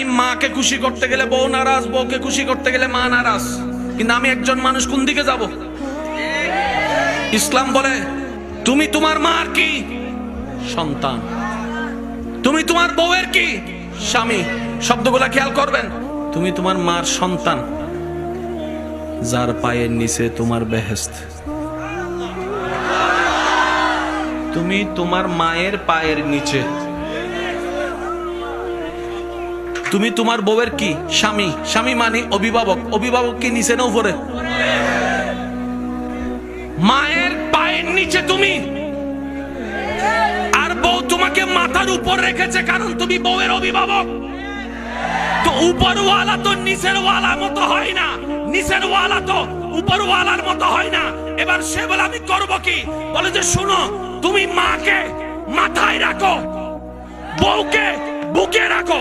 আমি মাকে খুশি করতে গেলে বউ নারাজ, বউকে খুশি করতে গেলে মা নারাজ। কিন্তু আমি একজন মানুষ, কোন দিকে যাব? ইসলাম বলে তুমি তোমার মার কি? সন্তান। তুমি তোমার বউয়ের কি? স্বামী। শব্দগুলা খেয়াল করবেন। তুমি তোমার মার সন্তান, যার পায়ের নিচে তোমার বেহেশত। তুমি তোমার মায়ের পায়ের নিচে। তুমি তোমার বউয়ের কি? স্বামী। স্বামী মানে অভিভাবক। অভিভাবক কি নিচে না উপরে? মায়ের পায়ের নিচে তুমি, আর বউ তোমাকে মাথার উপর রেখেছে, কারণ তুমি বউয়ের অভিভাবক। তো উপরওয়ালা তো নিচের ওয়ালার মতো হয় না, নিচের ওয়ালা তো উপরওয়ালার মতো হয় না। এবার সে বলে আমি করব কি? বলে যে শুনো, তুমি মাকে মাথায় রাখো, বউকে বুকে রাখো।